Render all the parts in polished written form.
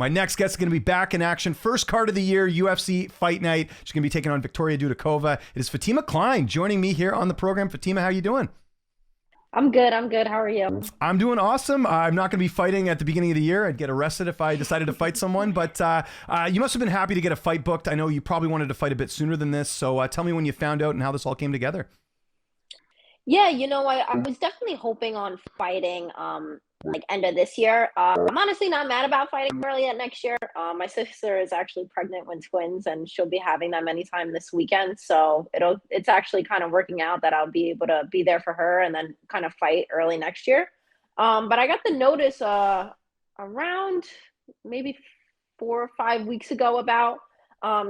My next guest is going to be back in action. First card of the year, UFC Fight Night. She's going to be taking on Victoria Dudakova. It is Fatima Kline joining me here on the program. Fatima, how are you doing? I'm good. How are you? I'm doing awesome. I'm not going to be fighting at the beginning of the year. I'd get arrested if I decided to fight someone, but you must have been happy to get a fight booked. I know you probably wanted to fight a bit sooner than this, so tell me when you found out and how this all came together. Yeah, I was definitely hoping on fighting like end of this year. I'm honestly not mad about fighting early at next year. My sister is actually pregnant with twins and she'll be having them anytime this weekend. So it's actually kind of working out that I'll be able to be there for her and then kind of fight early next year. But I got the notice around maybe 4 or 5 weeks ago about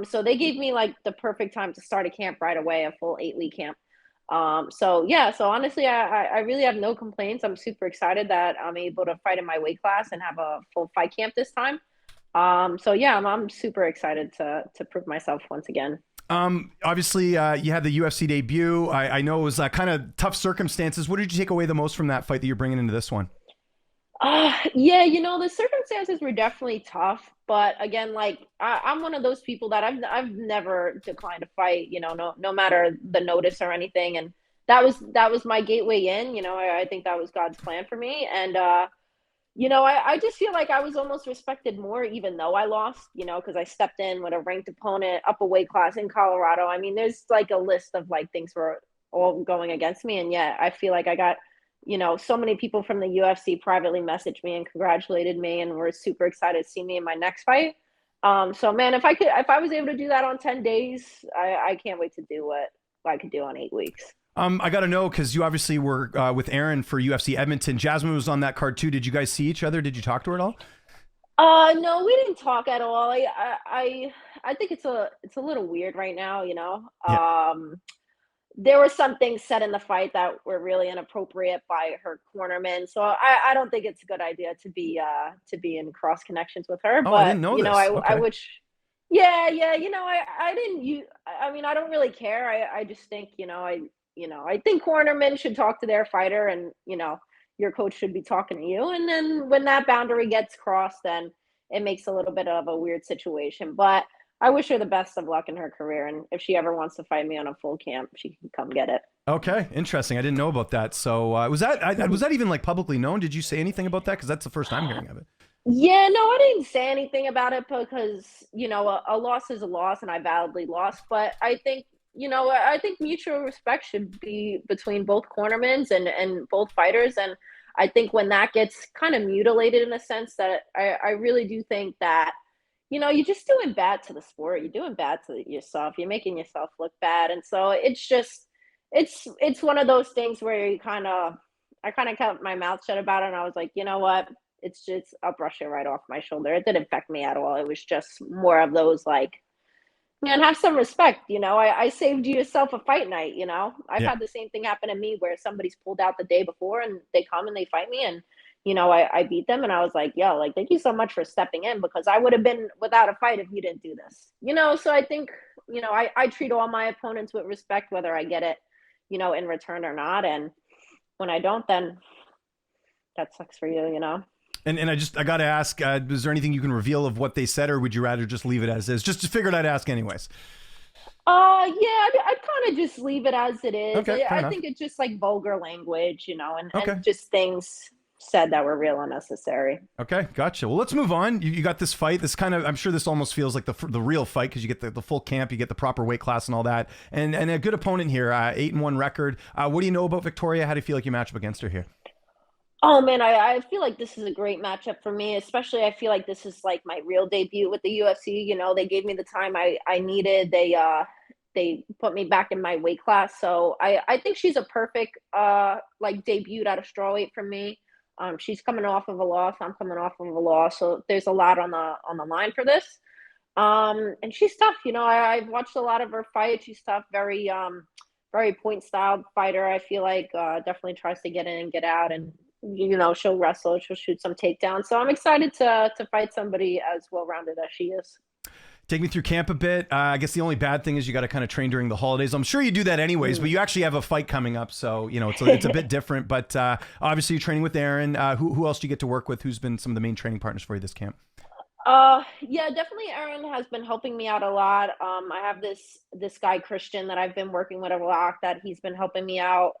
so they gave me like the perfect time to start a camp right away, a full 8-week camp. So honestly, I really have no complaints. I'm super excited that I'm able to fight in my weight class and have a full fight camp this time. I'm super excited to prove myself once again. Obviously, you had the UFC debut. I know it was kind of tough circumstances. What did you take away the most from that fight that you're bringing into this one? The circumstances were definitely tough, but again, like I'm one of those people that I've never declined a fight, no matter the notice or anything. And that was my gateway in, I think that was God's plan for me. And, I just feel like I was almost respected more, even though I lost, because I stepped in with a ranked opponent up a weight class in Colorado. I mean, there's like a list of like things were all going against me. And yet I feel like I got so many people from the UFC privately messaged me and congratulated me and were super excited to see me in my next fight. So man, if I was able to do that on 10 days, I can't wait to do what I could do on 8 weeks. I got to know, because you obviously were with Aaron for UFC Edmonton. Jasmine was on that card too. Did you guys see each other? Did you talk to her at all? No, we didn't talk at all. I think it's a little weird right now, Yeah. There were some things said in the fight that were really inappropriate by her cornerman. So I don't think it's a good idea to be in cross connections with her. Oh, But I didn't know this. I Okay. wish. Yeah. I didn't. I mean, I don't really care. I just think I think cornermen should talk to their fighter, and your coach should be talking to you. And then when that boundary gets crossed, then it makes a little bit of a weird situation. But I wish her the best of luck in her career, and if she ever wants to fight me on a full camp, she can come get it. Okay, interesting. I didn't know about that. So was that even like publicly known? Did you say anything about that? Because that's the first I'm hearing of it. Yeah, no, I didn't say anything about it because a loss is a loss, and I validly lost. But I think I think mutual respect should be between both cornermen and both fighters, and I think when that gets kind of mutilated in a sense, that I really do think that you're just doing bad to the sport. You're doing bad to yourself. You're making yourself look bad. And so it's just, it's one of those things where I kind of kept my mouth shut about it. And I was like, you know what? It's just, I'll brush it right off my shoulder. It didn't affect me at all. It was just more of those like, man, have some respect. I saved yourself a fight night. I've Yeah. had the same thing happen to me where somebody's pulled out the day before and they come and they fight me, and I beat them, and I was like, yo, like, thank you so much for stepping in, because I would have been without a fight if you didn't do this. So I think, I treat all my opponents with respect, whether I get it, in return or not. And when I don't, then that sucks for you. And I got to ask, is there anything you can reveal of what they said, or would you rather just leave it as is? Just figured I'd ask anyways. I'd kind of just leave it as it is. Okay, fair I enough. think it's just like vulgar language, Okay. and just things said that were real unnecessary. Okay, gotcha. Well, let's move on. You got this fight. This kind of, I'm sure this almost feels like the real fight, because you get the full camp, you get the proper weight class and all that, and a good opponent here. 8-1 record. What do you know about Victoria? How do you feel like you match up against her here? Oh man, I feel like this is a great matchup for me. Especially, I feel like this is like my real debut with the UFC. They gave me the time I needed. They put me back in my weight class. So I think she's a perfect like debut at a strawweight for me. She's coming off of a loss. I'm coming off of a loss. So there's a lot on the line for this. And she's tough. I've watched a lot of her fights. She's tough, very point style fighter. I feel like definitely tries to get in and get out, and she'll wrestle, she'll shoot some takedowns. So I'm excited to fight somebody as well-rounded as she is. Take me through camp a bit. I guess the only bad thing is you got to kind of train during the holidays. I'm sure you do that anyways, but you actually have a fight coming up, so it's a bit different. But obviously you're training with Aaron. Who else do you get to work with? Who's been some of the main training partners for you this camp? Yeah, definitely Erin has been helping me out a lot. I have this guy Christian that I've been working with a lot that he's been helping me out.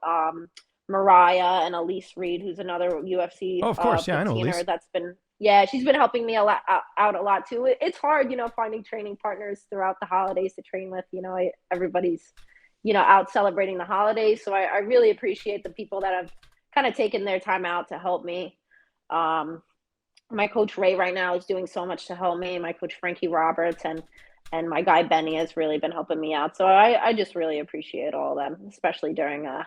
Mariah and Elise Reed, who's another UFC Oh, of course. Yeah, I know 15er Elise. that's been, yeah, she's been helping me a lot out a lot too. It's hard, finding training partners throughout the holidays to train with. Everybody's, out celebrating the holidays. So I really appreciate the people that have kind of taken their time out to help me. Um, my coach Ray right now is doing so much to help me. My coach Frankie Roberts and my guy Benny has really been helping me out. So I just really appreciate all of them, especially during the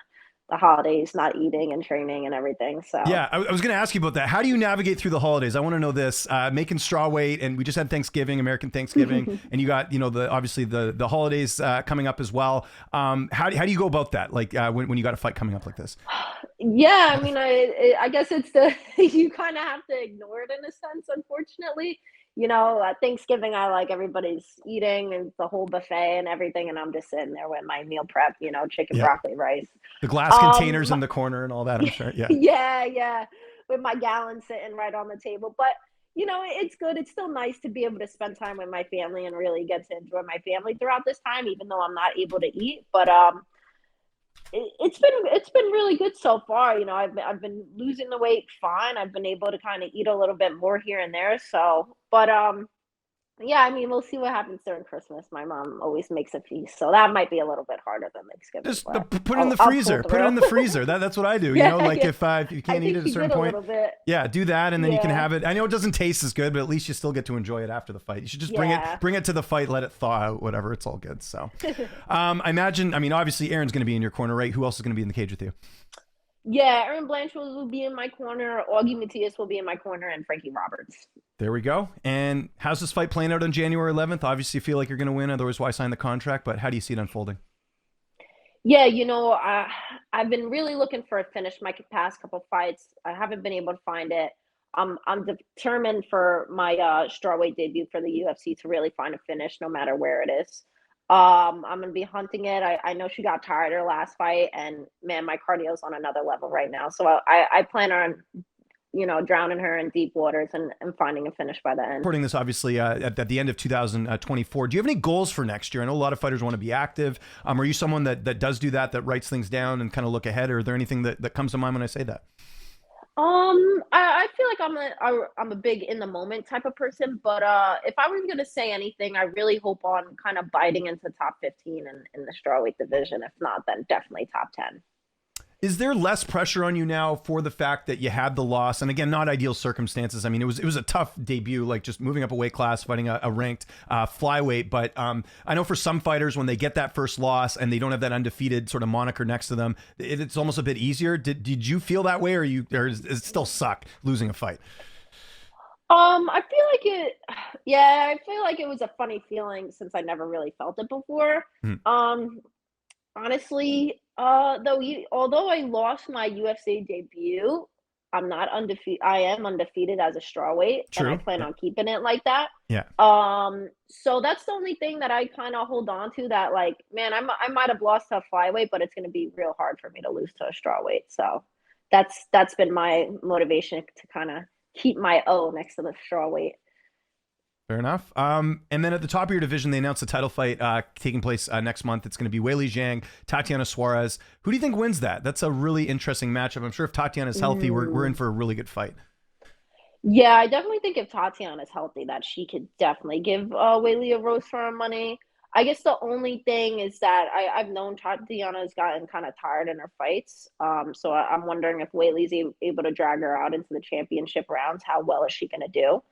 holidays, not eating and training and everything. So Yeah, I was going to ask you about that. How do you navigate through the holidays? I want to know this. Making straw weight, and we just had Thanksgiving, American Thanksgiving, and you got obviously the holidays coming up as well. How do you go about that? Like when you got a fight coming up like this? yeah, I mean, I guess it's the you kind of have to ignore it in a sense, unfortunately. At Thanksgiving, I like everybody's eating and the whole buffet and everything, and I'm just sitting there with my meal prep, chicken, Yeah, broccoli, rice. the glass Um, containers in the corner and all that. I'm sure. Yeah. yeah, yeah, with my gallon sitting right on the table. But it's good. It's still nice to be able to spend time with my family and really get to enjoy my family throughout this time, even though I'm not able to eat. But it's been really good so far. I've been losing the weight fine. I've been able to kind of eat a little bit more here and there. So, but yeah, I mean, we'll see what happens during Christmas. My mom always makes a feast, so that might be a little bit harder than Thanksgiving. Just But put it in the I'll pull freezer. Put it through. in the freezer. That's what I do. Yeah, Like yeah. if you I can't eat think it at a she certain did a point, little bit. yeah, do that, and then you can Yeah, have it. I know it doesn't taste as good, but at least you still get to enjoy it after the fight. You should just yeah. bring it to the fight, let it thaw out, whatever. It's all good. So, I imagine. I mean, obviously, Aaron's going to be in your corner, right? Who else is going to be in the cage with you? Yeah, Aaron Blanchard will be in my corner. Augie Matias will be in my corner, and Frankie Roberts. There we go. And how's this fight playing out on January 11th? Obviously, you feel like you're going to win. Otherwise, why sign the contract? But how do you see it unfolding? Yeah, I've been really looking for a finish my past couple fights. I haven't been able to find it. I'm determined for my strawweight debut for the UFC to really find a finish, no matter where it is. I'm gonna be hunting it. I know she got tired her last fight, and man, my cardio's on another level right now. So I plan on drowning her in deep waters and finding a finish by the end. Recording this obviously at the end of 2024. Do you have any goals for next year? I know a lot of fighters want to be active. Are you someone that does do that writes things down and kind of look ahead? Or is there anything that comes to mind when I say that? I feel like I'm a big in the moment type of person, but if I was gonna say anything, I really hope on kind of biting into top 15 in the strawweight division. If not, then definitely top 10. Is there less pressure on you now for the fact that you had the loss? And again, not ideal circumstances. I mean, it was a tough debut, like just moving up a weight class, fighting a ranked flyweight. But I know for some fighters, when they get that first loss and they don't have that undefeated sort of moniker next to them, it's almost a bit easier. Did you feel that way, or does it still suck losing a fight? I feel like it, yeah, I feel like it was a funny feeling since I never really felt it before. Hmm. Honestly, although I lost my UFC debut, I'm not undefeated. I am undefeated as a strawweight, and I True. plan Yeah. on keeping it like that. Yeah. So that's the only thing that I kind of hold on to. That like, man, I might have lost to a flyweight, but it's going to be real hard for me to lose to a strawweight. So that's been my motivation to kind of keep my O next to the strawweight. Fair enough. And then at the top of your division, they announced a title fight taking place next month. It's going to be Weili Zhang, Tatiana Suarez. Who do you think wins that? That's a really interesting matchup. I'm sure if Tatiana's healthy, we're in for a really good fight. Yeah, I definitely think if Tatiana's healthy, that she could definitely give Weili a roast for her money. I guess the only thing is that I've known Tatiana's gotten kind of tired in her fights. So I'm wondering if Weili's able to drag her out into the championship rounds. How well is she going to do?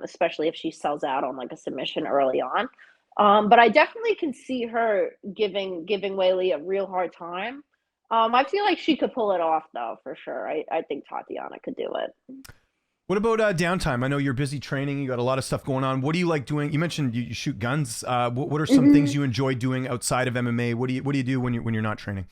Especially if she sells out on like a submission early on. But I definitely can see her giving Weili a real hard time. I feel like she could pull it off though, for sure. I think Tatiana could do it. What about downtime? I know you're busy training. You got a lot of stuff going on. What do you like doing? You mentioned you shoot guns. What are some things you enjoy doing outside of MMA? What do you do when you're not training?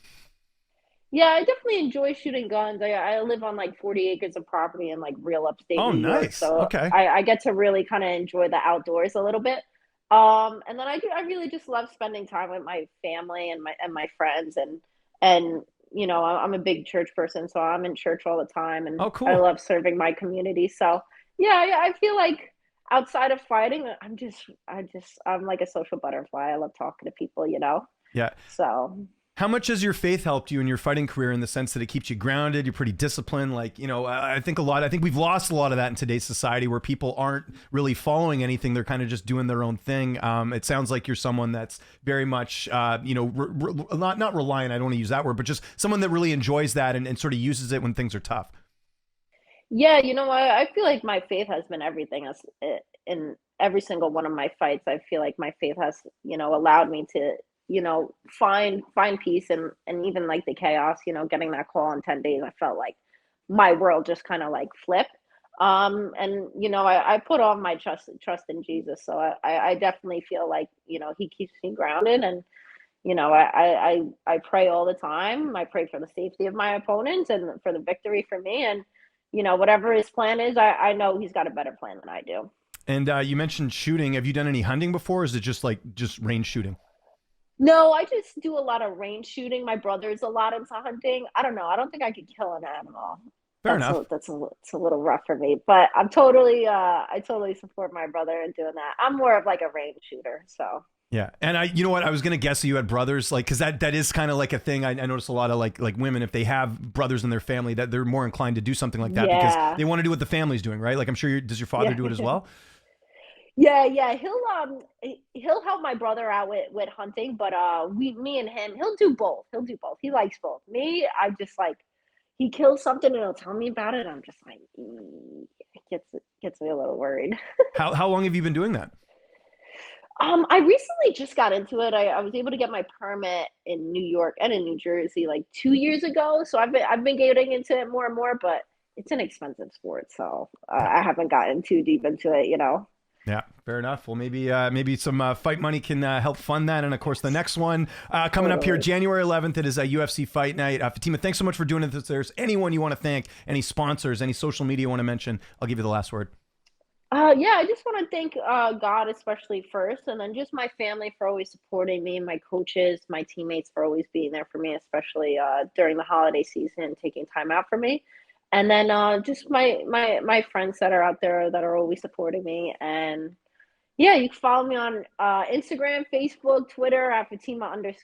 Yeah, I definitely enjoy shooting guns. I live on like 40 acres of property in like real upstate Oh, New York, nice. so Okay. I get to really kind of enjoy the outdoors a little bit. And then I really just love spending time with my family and my friends and I'm a big church person, so I'm in church all the time, and Oh, I cool. love serving my community. So yeah, I feel like outside of fighting, I'm like a social butterfly. I love talking to people, you know. Yeah. So How much has your faith helped you in your fighting career in the sense that it keeps you grounded? You're pretty disciplined. Like, you know, I think we've lost a lot of that in today's society where people aren't really following anything. They're kind of just doing their own thing. It sounds like you're someone that's very much, you know, not reliant. I don't want to use that word, but just someone that really enjoys that and sort of uses it when things are tough. yeah, you know, I feel like my faith has been everything as in every single one of my fights. I feel like my faith has, you know, allowed me to, you know, find peace and even like the chaos, you know, getting that call in 10 days, I felt like my world just kind of like flipped. And you know, I put all my trust in Jesus. So I definitely feel like, you know, he keeps me grounded and you know, I pray all the time. I pray for the safety of my opponents and for the victory for me. And, you know, whatever his plan is, I know he's got a better plan than I do. And you mentioned shooting. Have you done any hunting before? Or is it just range shooting? No, I just do a lot of range shooting. My brother's a lot into hunting. I don't know. I don't think I could kill an animal. Fair enough. It's a little rough for me, but I totally support my brother in doing that. I'm more of like a range shooter, so. Yeah, and you know what? I was gonna guess that you had brothers, like, because that is kind of like a thing. I notice a lot of like women, if they have brothers in their family, that they're more inclined to do something like that because Yeah. they want to do what the family's doing, right? Like, I'm sure does your father Yeah. do it as well? Yeah. He'll help my brother out with hunting, but me and him, he'll do both. He'll do both. He likes both. Me, I just like he kills something and he'll tell me about it. I'm just like, it gets me a little worried. How long have you been doing that? I recently just got into it. I was able to get my permit in New York and in New Jersey like 2 years ago. So I've been getting into it more and more, but it's an expensive sport, so I haven't gotten too deep into it, you know. Yeah, fair enough. Well, maybe some fight money can help fund that. And of course, the next one coming up here, Totally. January 11th, it is a UFC Fight Night. Fatima, thanks so much for doing it. If there's anyone you want to thank, any sponsors, any social media you want to mention, I'll give you the last word. Yeah, I just want to thank God, especially first, and then just my family for always supporting me, my coaches, my teammates for always being there for me, especially during the holiday season, taking time out for me, and then just my friends that are out there that are always supporting me. And yeah, you can follow me on Instagram, Facebook, Twitter at Fatima_Kline.